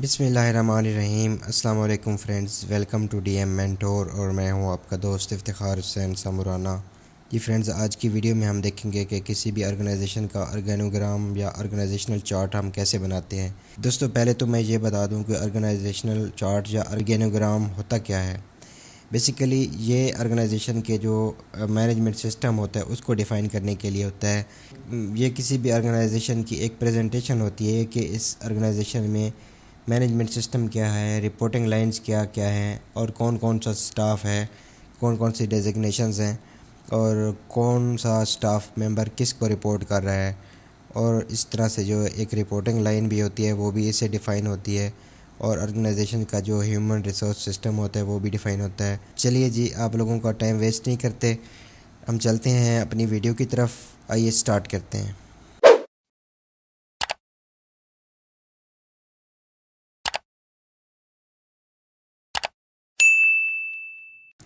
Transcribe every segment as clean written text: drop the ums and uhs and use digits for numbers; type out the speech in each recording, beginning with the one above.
बिस्मिल्लाहिर्रहमानिर्रहीम। अस्सलाम वालेकुम friends, welcome to DM mentor और मैं हूं आपका दोस्त इफ्तिखार हुसैन सामुराना। जी फ्रेंड्स, आज की वीडियो में हम देखेंगे कि किसी भी ऑर्गेनाइजेशन का ऑर्गेनोग्राम या ऑर्गेनाइजेशनल चार्ट हम कैसे बनाते हैं। दोस्तों, पहले तो मैं ये बता दूं कि ऑर्गेनाइजेशनल चार्ट या ऑर्गेनोग्राम होता क्या है। बेसिकली ये ऑर्गेनाइजेशन के जो मैनेजमेंट सिस्टम होता है उसको डिफ़ाइन करने के लिए होता है। ये किसी भी ऑर्गेनाइजेशन की एक प्रेजेंटेशन होती है कि इस ऑर्गेनाइजेशन में मैनेजमेंट सिस्टम क्या है, रिपोर्टिंग लाइंस क्या क्या हैं और कौन कौन सा स्टाफ है, कौन कौन सी डेजिग्नेशंस हैं और कौन सा स्टाफ मेंबर किस को रिपोर्ट कर रहा है। और इस तरह से जो एक रिपोर्टिंग लाइन भी होती है वो भी इससे डिफ़ाइन होती है और ऑर्गेनाइजेशन का जो ह्यूमन रिसोर्स सिस्टम होता है वो भी डिफ़ाइन होता है। चलिए जी, आप लोगों का टाइम वेस्ट नहीं करते, हम चलते हैं अपनी वीडियो की तरफ। आइए स्टार्ट करते हैं।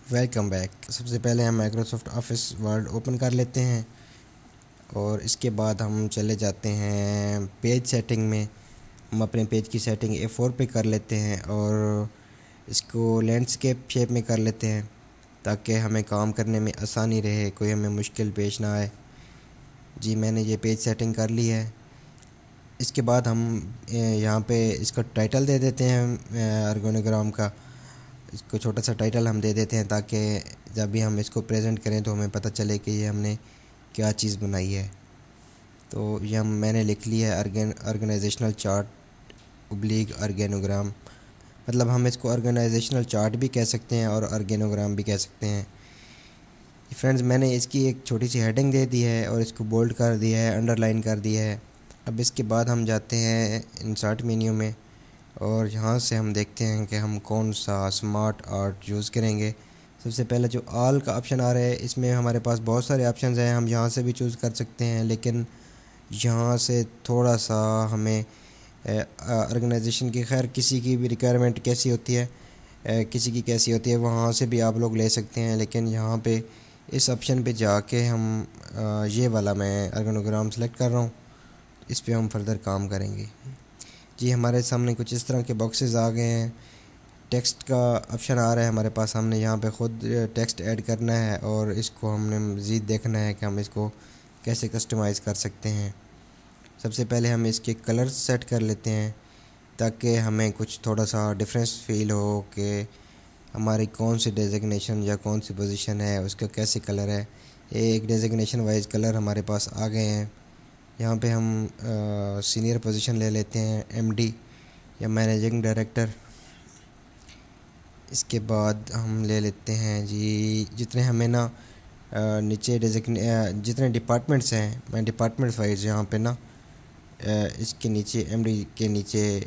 Welcome back. सबसे पहले हम माइक्रोसॉफ्ट ऑफिस वर्ड ओपन कर लेते हैं और इसके बाद हम चले जाते हैं पेज सेटिंग में। हम अपने पेज की सेटिंग A4 पे कर लेते हैं और इसको लैंडस्केप शेप में कर लेते हैं ताकि हमें काम करने में आसानी रहे, कोई हमें मुश्किल पेश ना आए। जी, मैंने ये पेज सेटिंग कर ली है। इसके बाद हम यहाँ पे इसका टाइटल दे देते हैं ऑर्गेनोग्राम का। इसको छोटा सा टाइटल हम दे देते हैं ताकि जब भी हम इसको प्रेजेंट करें तो हमें पता चले कि ये हमने क्या चीज़ बनाई है। तो ये मैंने लिख लिया है ऑर्गेनाइजेशनल चार्ट ओब्लिक ऑर्गेनोग्राम। मतलब हम इसको ऑर्गेनाइजेशनल चार्ट भी कह सकते हैं और ऑर्गेनोग्राम भी कह सकते हैं। फ्रेंड्स, मैंने इसकी एक छोटी सी हेडिंग दे दी है और इसको बोल्ड कर दिया है, अंडरलाइन कर दिया है। अब इसके बाद हम जाते हैं इंसर्ट मेन्यू में और यहाँ से हम देखते हैं कि हम कौन सा स्मार्ट आर्ट यूज़ करेंगे। सबसे पहले जो ऑल का ऑप्शन आ रहा है, इसमें हमारे पास बहुत सारे ऑप्शंस हैं, हम यहाँ से भी चूज़ कर सकते हैं, लेकिन यहाँ से थोड़ा सा हमें ऑर्गेनाइजेशन की, खैर किसी की भी रिक्वायरमेंट कैसी होती है, किसी की कैसी होती है, वहाँ से भी आप लोग ले सकते हैं। लेकिन यहाँ पे इस ऑप्शन पे जाके हम ये वाला मैं ऑर्गेनोग्राम सेलेक्ट कर रहा हूँ, इस पे हम फर्दर काम करेंगे। जी, हमारे सामने कुछ इस तरह के बॉक्सेस आ गए हैं। टेक्स्ट का ऑप्शन आ रहा है हमारे पास, हमने यहाँ पे ख़ुद टेक्स्ट ऐड करना है और इसको हमने मज़ीद देखना है कि हम इसको कैसे कस्टमाइज़ कर सकते हैं। सबसे पहले हम इसके कलर्स सेट कर लेते हैं ताकि हमें कुछ थोड़ा सा डिफरेंस फील हो कि हमारी कौन सी डेजिग्नेशन या कौन सी पोजीशन है, उसका कैसे कलर है। एक डेजिग्नेशन वाइज कलर हमारे पास आ गए हैं। यहाँ पे हम सीनियर पोजीशन ले लेते हैं, MD या मैनेजिंग डायरेक्टर। इसके बाद हम ले लेते हैं जी, जितने हमें ना नीचे जितने डिपार्टमेंट्स हैं, मैं डिपार्टमेंट्स वाइज यहाँ पे ना इसके नीचे MD के नीचे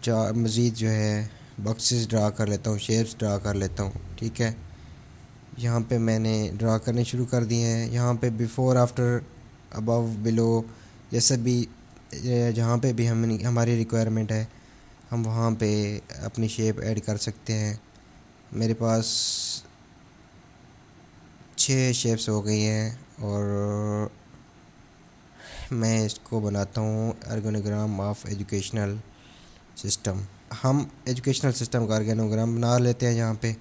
चार मज़ीद जो है बॉक्सेस ड्रा कर लेता हूँ, शेप्स ड्रा कर लेता हूँ। ठीक है, यहाँ पे मैंने ड्रा करने शुरू कर दिए हैं। यहाँ पे बिफ़ोर, आफ्टर, अबव, बिलो, जैसे भी जहाँ पे भी हमारी रिक्वायरमेंट है हम वहाँ पे अपनी शेप ऐड कर सकते हैं। मेरे पास 6 शेप्स हो गई हैं और मैं इसको बनाता हूँ ऑर्गेनोग्राम ऑफ एजुकेशनल सिस्टम। हम एजुकेशनल सिस्टम का ऑर्गेनोग्राम बना लेते हैं यहाँ पे।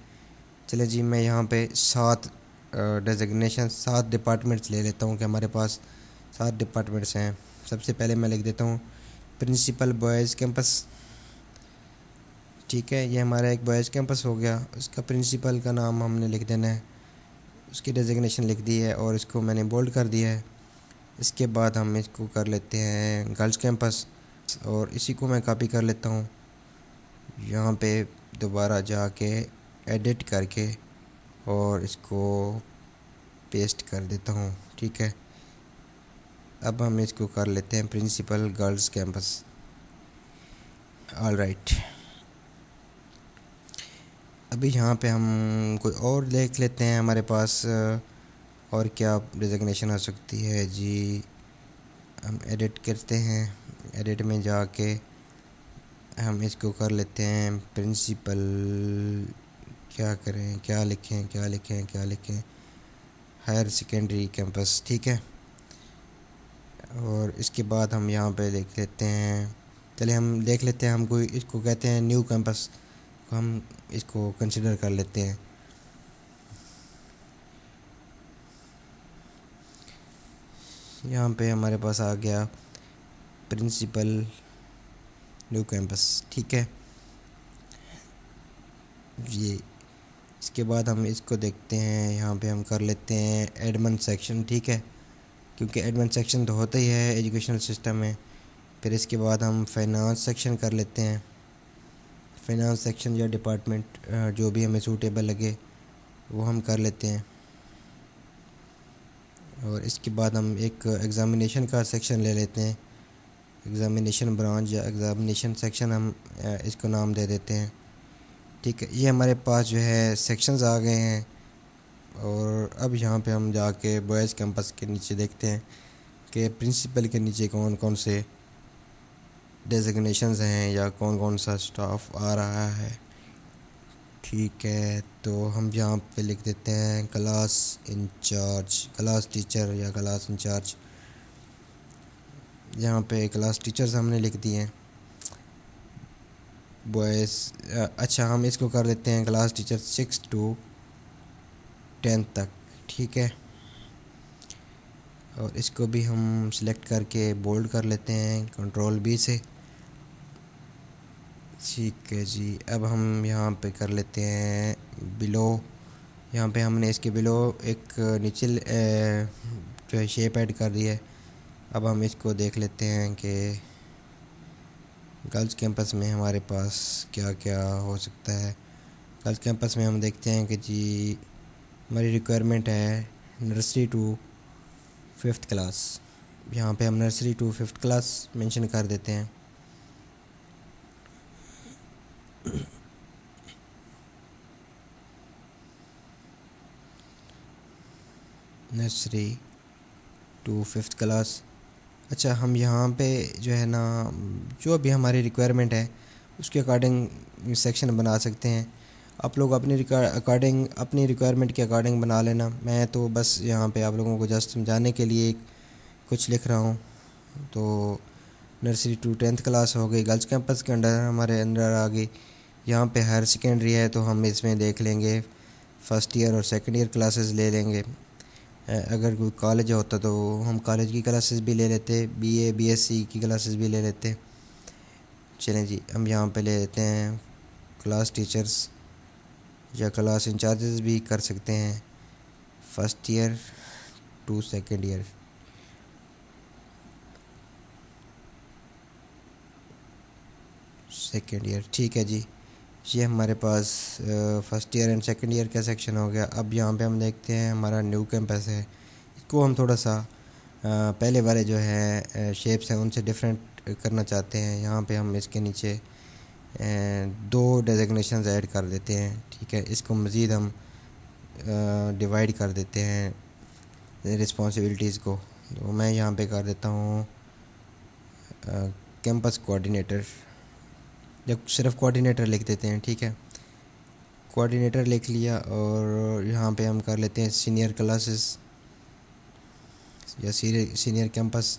चले जी, मैं यहाँ पे 7 डेजिग्नेशन, 7 डिपार्टमेंट्स ले लेता हूँ कि हमारे पास 7 डिपार्टमेंट्स हैं। सबसे पहले मैं लिख देता हूँ प्रिंसिपल बॉयज़ कैंपस। ठीक है, ये हमारा एक बॉयज़ कैंपस हो गया। उसका प्रिंसिपल का नाम हमने लिख देना है, उसकी डेजिग्नेशन लिख दी है और इसको मैंने बोल्ड कर दिया है। इसके बाद हम इसको कर लेते हैं गर्ल्स कैंपस और इसी को मैं कॉपी कर लेता हूँ, यहाँ पे दोबारा जाके एडिट करके और इसको पेस्ट कर देता हूँ। ठीक है, अब हम इसको कर लेते हैं principal girls campus. All right, अभी यहाँ पे हम कोई और देख लेते हैं हमारे पास और क्या डिज़िग्नेशन हो सकती है जी। हम एडिट करते हैं, एडिट में जाके हम इसको कर लेते हैं प्रिंसिपल, क्या करें, क्या लिखें, क्या लिखें, क्या लिखें, हायर सेकेंडरी कैंपस। ठीक है, और इसके बाद हम यहाँ पे लिख लेते हैं चलिए हम देख लेते हैं, हमको इसको कहते हैं न्यू कैंपस, हम इसको कंसिडर कर लेते हैं। यहाँ पे हमारे पास आ गया प्रिंसिपल न्यू कैंपस, ठीक है। ये इसके बाद हम इसको देखते हैं, यहाँ पे हम कर लेते हैं एडमिन सेक्शन, ठीक है, क्योंकि एडमिन सेक्शन तो होता ही है एजुकेशनल सिस्टम में। फिर इसके बाद हम फाइनेंस सेक्शन कर लेते हैं। फाइनेंस सेक्शन या डिपार्टमेंट जो भी हमें सूटेबल लगे वो हम कर लेते हैं। और इसके बाद हम एक एग्ज़ामिनेशन का सेक्शन ले लेते हैं, एग्ज़ामिनेशन ब्रांच या एग्ज़ामिनेशन सेक्शन हम इसको नाम दे देते हैं, ठीक है। ये हमारे पास जो है सेक्शंस आ गए हैं। और अब यहाँ पे हम जाके बॉयज़ कैंपस के नीचे देखते हैं कि प्रिंसिपल के नीचे कौन कौन से डेजिग्नेशंस हैं या कौन कौन सा स्टाफ आ रहा है, ठीक है। तो हम यहाँ पे लिख देते हैं क्लास इंचार्ज, क्लास टीचर या क्लास इंचार्ज। यहाँ पे क्लास टीचर्स हमने लिख दिए हैं बॉयज़। अच्छा, हम इसको कर देते हैं क्लास टीचर 6 to 10 तक, ठीक है। और इसको भी हम सिलेक्ट करके बोल्ड कर लेते हैं Ctrl+B से, ठीक है जी। अब हम यहाँ पे कर लेते हैं बिलो, यहाँ पे हमने इसके बिलो एक नीचे जो है शेप ऐड कर दी है। अब हम इसको देख लेते हैं कि गर्ल्स कैंपस में हमारे पास क्या क्या हो सकता है। गर्ल्स कैंपस में हम देखते हैं कि जी हमारी रिक्वायरमेंट है नर्सरी टू 5th क्लास। यहाँ पे हम nursery to 5th class mention कर देते हैं। Nursery to 5th class. अच्छा, हम यहाँ पे जो है ना जो भी हमारी रिक्वायरमेंट है उसके अकॉर्डिंग सेक्शन बना सकते हैं। आप लोग अपनी अकॉर्डिंग, अपनी रिक्वायरमेंट के अकॉर्डिंग बना लेना। मैं तो बस यहाँ पे आप लोगों को जस्ट समझाने के लिए कुछ लिख रहा हूँ। तो नर्सरी टू 10th क्लास हो गई, गर्ल्स कैंपस के अंडर हमारे अंदर आ गई। यहाँ पे हायर सेकेंडरी है तो हम इसमें देख लेंगे फर्स्ट ईयर और सेकंड ईयर क्लासेस ले लेंगे। अगर कोई कॉलेज होता तो हम कॉलेज की क्लासेस भी ले लेते, बीए बीएससी की क्लासेस भी ले लेते। चलें जी, हम यहाँ पे ले लेते हैं क्लास टीचर्स या क्लास इंचार्जेस भी कर सकते हैं, first year to second year. Second year, ठीक है जी। ये हमारे पास first year and second year का सेक्शन हो गया। अब यहाँ पे हम देखते हैं हमारा न्यू कैंपस है, इसको हम थोड़ा सा पहले वाले जो है शेप्स हैं उनसे डिफरेंट करना चाहते हैं। यहाँ पे हम इसके नीचे 2 डेजिग्नेशंस ऐड कर देते हैं, ठीक है। इसको मज़ीद हम डिवाइड कर देते हैं रिस्पॉन्सिबिलिटीज़ को। तो मैं यहाँ पे कर देता हूँ कैंपस कोऑर्डिनेटर, जब सिर्फ कोऑर्डिनेटर लिख देते हैं, ठीक है। कोऑर्डिनेटर लिख लिया और यहाँ पे हम कर लेते हैं सीनियर क्लासेस या सीनियर कैंपस,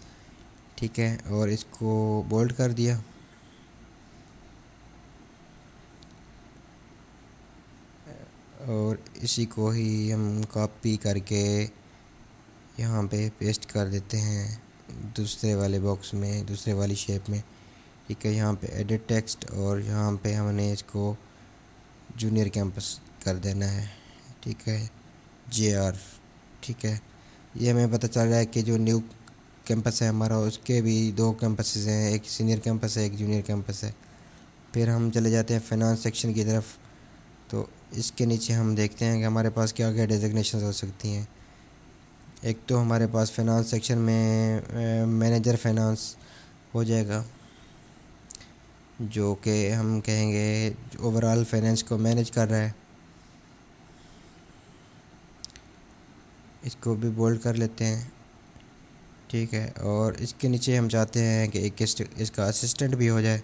ठीक है। और इसको बोल्ड कर दिया। और इसी को ही हम कॉपी करके यहाँ पे पेस्ट कर देते हैं दूसरे वाले बॉक्स में, दूसरे वाली शेप में, ठीक है। यहाँ पे एडिट टेक्स्ट और यहाँ पे हमने इसको जूनियर कैंपस कर देना है, ठीक है, JR, ठीक है। ये हमें पता चल रहा है कि जो न्यू कैंपस है हमारा उसके भी 2 कैंपसेस हैं, एक सीनियर कैंपस है, एक जूनियर कैंपस है। फिर हम चले जाते हैं फाइनेंस सेक्शन की तरफ। तो इसके नीचे हम देखते हैं कि हमारे पास क्या क्या डेजिग्नेशन हो सकती हैं। एक तो हमारे पास फाइनेंस सेक्शन में मैनेजर फाइनेंस हो जाएगा, जो कि हम कहेंगे ओवरऑल फाइनेंस को मैनेज कर रहा है। इसको भी बोल्ड कर लेते हैं, ठीक है। और इसके नीचे हम चाहते हैं कि एक इसका असिस्टेंट भी हो जाए,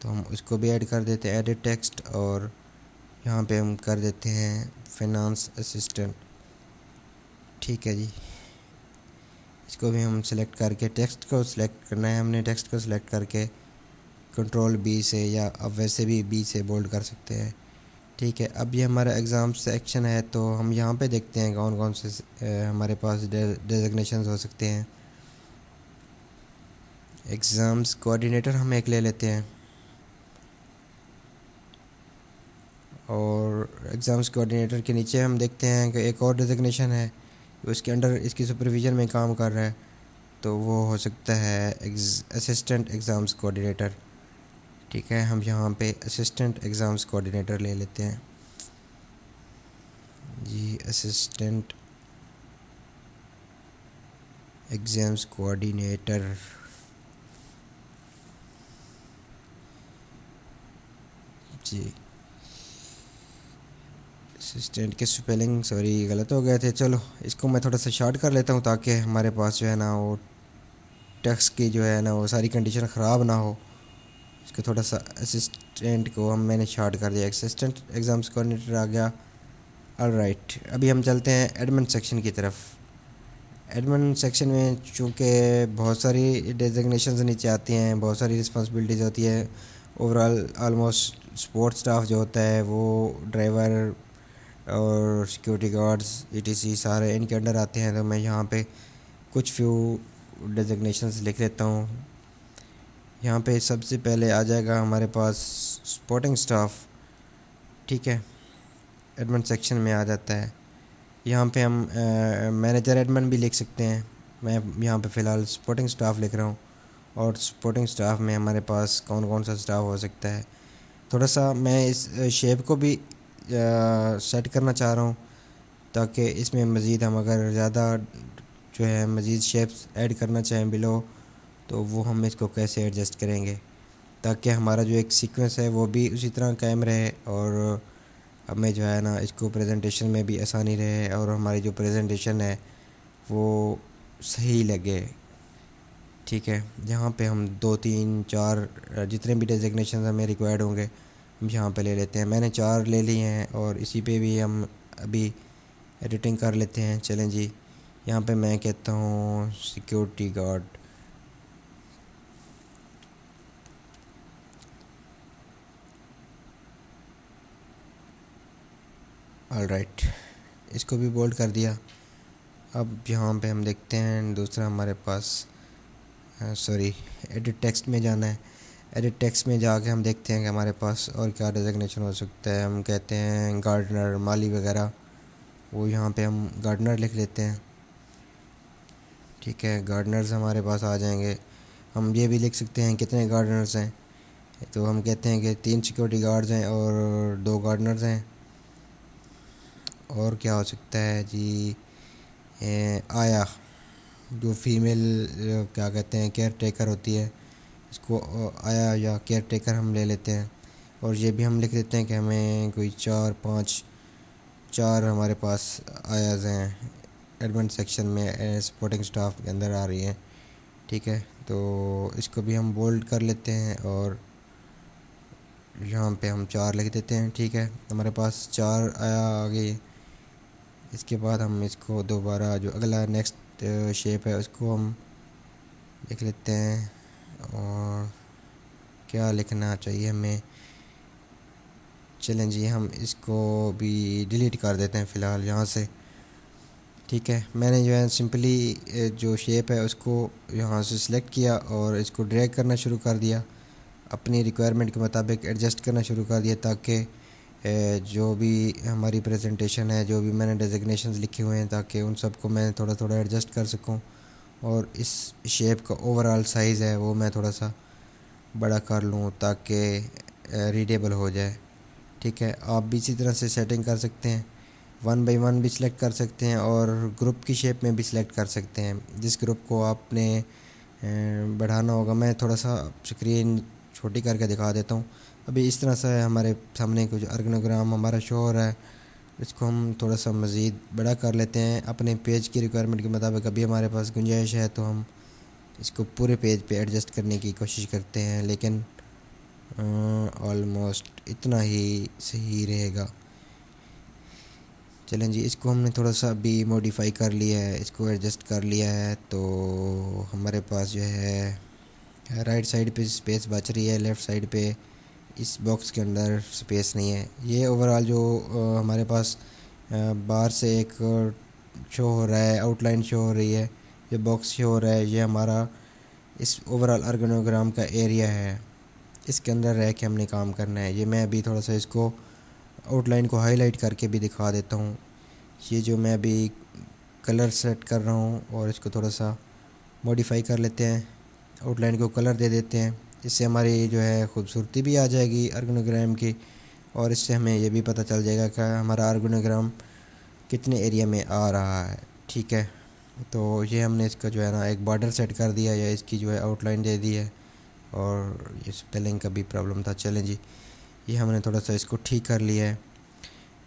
तो हम उसको भी ऐड कर देते हैं एडिट टेक्स्ट। और यहाँ पे हम कर देते हैं फाइनेंस असिस्टेंट, ठीक है जी। इसको भी हम सिलेक्ट करके टेक्स्ट को सिलेक्ट करना है, हमने टेक्स्ट को सिलेक्ट करके कंट्रोल बी से, या अब वैसे भी बी से बोल्ड कर सकते हैं। ठीक है, अब ये हमारा एग्ज़ाम सेक्शन है, तो हम यहाँ पे देखते हैं कौन कौन से हमारे पास डेजिग्नेशंस हो सकते हैं। एग्ज़ाम्स कोऑर्डिनेटर हम एक ले लेते हैं, और एग्ज़ाम्स कोऑर्डिनेटर के नीचे हम देखते हैं कि एक और डेजिग्नेशन है, उसके अंडर इसकी सुपरविज़न में काम कर रहा है, तो वो हो सकता है असिस्टेंट एग्ज़ाम्स कोऑर्डिनेटर। ठीक है, हम यहाँ पे असिस्टेंट एग्ज़ाम्स कोऑर्डिनेटर ले लेते हैं जी। असिस्टेंट एग्ज़ाम्स कोऑर्डिनेटर जी। असिस्टेंट के स्पेलिंग सॉरी गलत हो गए थे। चलो इसको मैं थोड़ा सा शॉर्ट कर लेता हूँ, ताकि हमारे पास जो है ना वो टेक्स्ट की जो है ना वो सारी कंडीशन ख़राब ना हो। इसको थोड़ा सा असिस्टेंट को मैंने शॉर्ट कर दिया, असिस्टेंट एग्ज़ाम्स कोऑर्डिनेटर आ गया। ऑलराइट, अभी हम चलते हैं एडमिन सेक्शन की तरफ। एडमिन सेक्शन में चूँकि बहुत सारी डेजिग्नेशंस नीचे आती हैं, बहुत सारी रिस्पॉन्सिबिलिटीज़ होती है। ओवरऑल ऑलमोस्ट सपोर्ट स्टाफ जो होता है वो ड्राइवर और सिक्योरिटी गार्ड्स ईटीसी सारे इनके अंडर आते हैं। तो मैं यहाँ पे कुछ फ्यू डेजिग्नेशंस लिख लेता हूँ। यहाँ पे सबसे पहले आ जाएगा हमारे पास सपोर्टिंग स्टाफ। ठीक है, एडमिन सेक्शन में आ जाता है। यहाँ पे हम मैनेजर एडमिन भी लिख सकते हैं। मैं यहाँ पे फ़िलहाल सपोर्टिंग स्टाफ लिख रहा हूँ, और सपोर्टिंग स्टाफ में हमारे पास कौन कौन सा स्टाफ हो सकता है। थोड़ा सा मैं इस शेप को भी सेट करना चाह रहा हूँ, ताकि इसमें मज़ीद हम अगर ज़्यादा जो है मज़ीद शेप्स ऐड करना चाहें बिलो, तो वो हम इसको कैसे एडजस्ट करेंगे, ताकि हमारा जो एक सीक्वेंस है वो भी उसी तरह कायम रहे, और हमें जो है ना इसको प्रेजेंटेशन में भी आसानी रहे, और हमारी जो प्रेजेंटेशन है वो सही लगे। ठीक है, यहाँ पे हम 2 3 4 जितने भी डेजिग्नेशन हमें रिक्वायर्ड होंगे हम यहाँ पे ले लेते हैं। मैंने 4 ले लिए हैं, और इसी पे भी हम अभी एडिटिंग कर लेते हैं। चलें जी, यहाँ पे मैं कहता हूँ सिक्योरिटी गार्ड। ऑलराइट, इसको भी बोल्ड कर दिया। अब यहाँ पे हम देखते हैं दूसरा हमारे पास सॉरी एडिट टेक्स्ट में जाना है। एडिट टेक्स्ट में जाके हम देखते हैं कि हमारे पास और क्या डेजिग्नेशन हो सकता है। हम कहते हैं गार्डनर, माली वगैरह, वो यहाँ पे हम गार्डनर लिख लेते हैं। ठीक है, गार्डनर्स हमारे पास आ जाएंगे। हम ये भी लिख सकते हैं कितने गार्डनर्स हैं, तो हम कहते हैं कि 3 सिक्योरिटी गार्ड्स हैं और 2 गार्डनर्स हैं। और क्या हो सकता है जी, आया जो फीमेल क्या कहते हैं केयर टेकर होती है, इसको आया या केयर टेकर हम ले लेते हैं। और ये भी हम लिख देते हैं कि हमें कोई 4 हमारे पास आयाज़ हैं एडमिन सेक्शन में, सपोर्टिंग स्टाफ के अंदर आ रही हैं। ठीक है, तो इसको भी हम बोल्ड कर लेते हैं, और यहाँ पे हम 4 लिख देते हैं। ठीक है, हमारे पास 4 आया आ गई। इसके बाद हम इसको दोबारा जो अगला नेक्स्ट शेप है उसको हम लिख लेते हैं, और क्या लिखना चाहिए हमें। चलें जी, हम इसको भी डिलीट कर देते हैं फ़िलहाल यहाँ से। ठीक है, मैंने जो है सिंपली जो शेप है उसको यहाँ से सिलेक्ट किया, और इसको ड्रैग करना शुरू कर दिया, अपनी रिक्वायरमेंट के मुताबिक एडजस्ट करना शुरू कर दिया, ताकि जो भी हमारी प्रेजेंटेशन है, जो भी मैंने डेजिग्नेशंस लिखे हुए हैं, ताकि उन सब को मैं थोड़ा थोड़ा एडजस्ट कर सकूं, और इस शेप का ओवरऑल साइज़ है वो मैं थोड़ा सा बड़ा कर लूँ, ताकि रीडेबल हो जाए। ठीक है, आप भी इसी तरह से सेटिंग कर सकते हैं, 1 बाई 1 भी सिलेक्ट कर सकते हैं, और ग्रुप की शेप में भी सिलेक्ट कर सकते हैं जिस ग्रुप को आपने बढ़ाना होगा। मैं थोड़ा सा स्क्रीन छोटी करके दिखा देता हूँ। अभी इस तरह से हमारे सामने कुछ ऑर्गेनोग्राम हमारा शो हो रहा है, इसको हम थोड़ा सा मज़ीद बड़ा कर लेते हैं अपने पेज की रिक्वायरमेंट के मुताबिक। अभी हमारे पास गुंजाइश है तो हम इसको पूरे पेज पे एडजस्ट करने की कोशिश करते हैं, लेकिन ऑलमोस्ट इतना ही सही रहेगा। चलें जी, इसको हमने थोड़ा सा भी मॉडिफाई कर लिया है, इसको एडजस्ट कर लिया है, तो हमारे पास जो है राइट साइड पे स्पेस बच रही है, लेफ़्ट साइड पे इस बॉक्स के अंदर स्पेस नहीं है। ये ओवरऑल जो हमारे पास बाहर से एक शो हो रहा है, आउटलाइन शो हो रही है, ये बॉक्स शो हो रहा है, ये हमारा इस ओवरऑल ऑर्गेनोग्राम का एरिया है। इसके अंदर रह के हमने काम करना है। ये मैं अभी थोड़ा सा इसको आउटलाइन को हाईलाइट करके भी दिखा देता हूँ। ये जो मैं अभी कलर सेट कर रहा हूँ और इसको थोड़ा सा मॉडिफाई कर लेते हैं, आउटलाइन को कलर दे देते हैं। इससे हमारी जो है खूबसूरती भी आ जाएगी ऑर्गेनोग्राम की, और इससे हमें ये भी पता चल जाएगा कि हमारा ऑर्गेनोग्राम कितने एरिया में आ रहा है। ठीक है, तो ये हमने इसका जो है ना एक बॉर्डर सेट कर दिया, या इसकी जो है आउटलाइन दे दी है, और ये स्पेलिंग का भी प्रॉब्लम था। चलें जी, ये हमने थोड़ा सा इसको ठीक कर लिया है।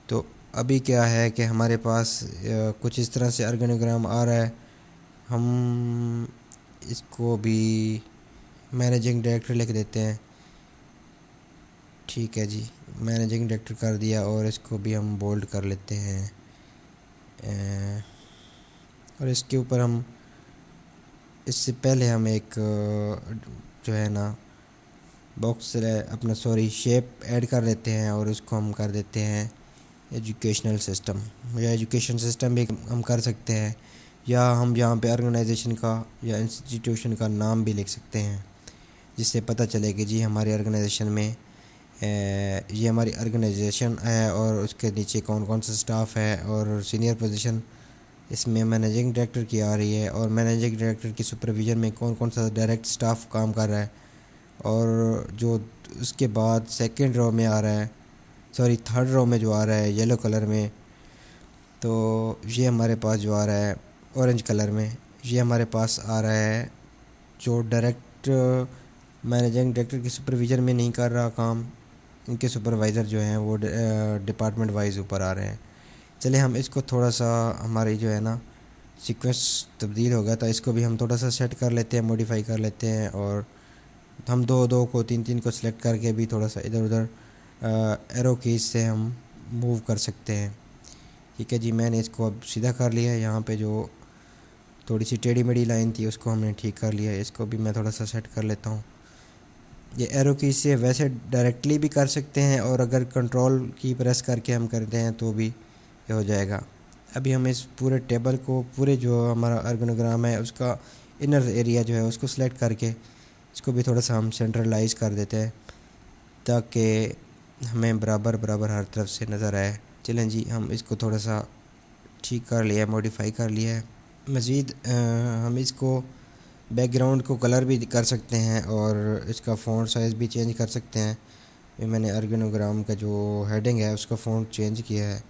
तो अभी क्या है कि हमारे पास कुछ इस तरह से ऑर्गेनोग्राम आ रहा है। हम इसको भी मैनेजिंग डायरेक्टर लिख देते हैं। ठीक है जी, मैनेजिंग डायरेक्टर कर दिया, और इसको भी हम बोल्ड कर लेते हैं। और इसके ऊपर हम इससे पहले हम एक जो है ना बॉक्स अपना शेप ऐड कर लेते हैं, और उसको हम कर देते हैं एजुकेशनल सिस्टम, या एजुकेशन सिस्टम भी हम कर सकते हैं, या हम यहाँ पे ऑर्गेनाइजेशन का या इंस्टीट्यूशन का नाम भी लिख सकते हैं, जिससे पता चले कि जी हमारे ऑर्गेनाइजेशन में ये हमारी ऑर्गेनाइजेशन है, और उसके नीचे कौन कौन सा स्टाफ है, और सीनियर पोजीशन इसमें मैनेजिंग डायरेक्टर की आ रही है, और मैनेजिंग डायरेक्टर की सुपरविज़न में कौन कौन सा डायरेक्ट स्टाफ काम कर रहा है। और जो उसके बाद सेकंड रो में आ रहा है, सॉरी थर्ड रो में जो आ रहा है येलो कलर में, तो ये हमारे पास जो आ रहा है ऑरेंज कलर में, ये हमारे पास आ रहा है जो डायरेक्ट मैनेजिंग डायरेक्टर की सुपरविज़न में नहीं कर रहा काम, इनके सुपरवाइज़र जो हैं वो डिपार्टमेंट वाइज ऊपर आ रहे हैं। चलिए हम इसको थोड़ा सा, हमारी जो है ना सीक्वेंस तब्दील हो गया था, इसको भी हम थोड़ा सा सेट कर लेते हैं, मॉडिफाई कर लेते हैं, और हम दो दो को तीन तीन को सिलेक्ट करके भी थोड़ा सा इधर उधर एरो कीज से हम मूव कर सकते हैं। ठीक है जी, मैंने इसको अब सीधा कर लिया है। यहाँ पे जो थोड़ी सी टेढ़ी मेढ़ी लाइन थी उसको हमने ठीक कर लिया है। इसको भी मैं थोड़ा सा सेट कर लेता हूँ। ये एरो की से वैसे डायरेक्टली भी कर सकते हैं, और अगर कंट्रोल की प्रेस करके हम करते हैं तो भी ये हो जाएगा। अभी हम इस पूरे टेबल को, पूरे जो हमारा ऑर्गेनोग्राम है उसका इनर एरिया जो है उसको सिलेक्ट करके इसको भी थोड़ा सा हम सेंट्रलाइज कर देते हैं, ताकि हमें बराबर बराबर हर तरफ से नज़र आए। चलें जी, हम इसको थोड़ा सा ठीक कर लिया है, मॉडिफाई कर लिया है। मज़ीद हम इसको बैकग्राउंड को कलर भी कर सकते हैं, और इसका फ़ॉन्ट साइज़ भी चेंज कर सकते हैं। ये मैंने ऑर्गेनोग्राम का जो हेडिंग है उसका फ़ॉन्ट चेंज किया है,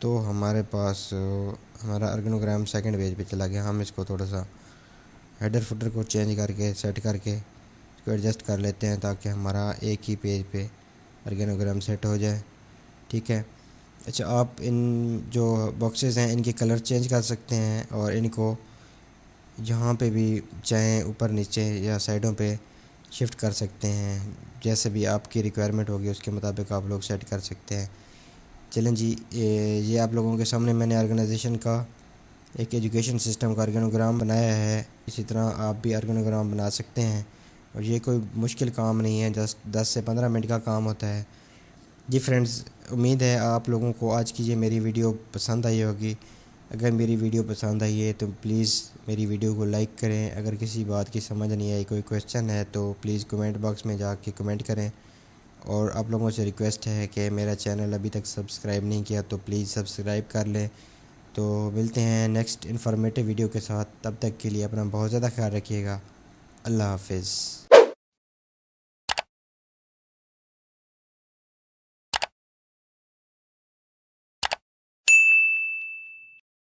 तो हमारे पास हमारा ऑर्गेनोग्राम सेकंड पेज पे चला गया। हम इसको थोड़ा सा हेडर फुटर को चेंज करके सेट करके इसको एडजस्ट कर लेते हैं, ताकि हमारा एक ही पेज पे ऑर्गेनोग्राम सेट हो जाए। ठीक है, अच्छा, आप इन जो बॉक्सेस हैं इनके कलर चेंज कर सकते हैं, और इनको जहाँ पे भी चाहें ऊपर नीचे या साइडों पे शिफ्ट कर सकते हैं, जैसे भी आपकी रिक्वायरमेंट होगी उसके मुताबिक आप लोग सेट कर सकते हैं। चलें जी, ये आप लोगों के सामने मैंने ऑर्गेनाइजेशन का एक एजुकेशन सिस्टम का ऑर्गेनोग्राम बनाया है। इसी तरह आप भी ऑर्गेनोग्राम बना सकते हैं, और ये कोई मुश्किल काम नहीं है, जस्ट 10 से 15 मिनट का काम होता है। जी फ्रेंड्स, उम्मीद है आप लोगों को आज की ये मेरी वीडियो पसंद आई होगी। अगर मेरी वीडियो पसंद आई है तो प्लीज़ मेरी वीडियो को लाइक करें। अगर किसी बात की समझ नहीं आई, कोई क्वेश्चन है, तो प्लीज़ कमेंट बॉक्स में जाके कमेंट करें। और आप लोगों से रिक्वेस्ट है कि मेरा चैनल अभी तक सब्सक्राइब नहीं किया तो प्लीज़ सब्सक्राइब कर लें। तो मिलते हैं नेक्स्ट इन्फॉर्मेटिव वीडियो के साथ, तब तक के लिए अपना बहुत ज़्यादा ख्याल रखिएगा। अल्लाह हाफिज़।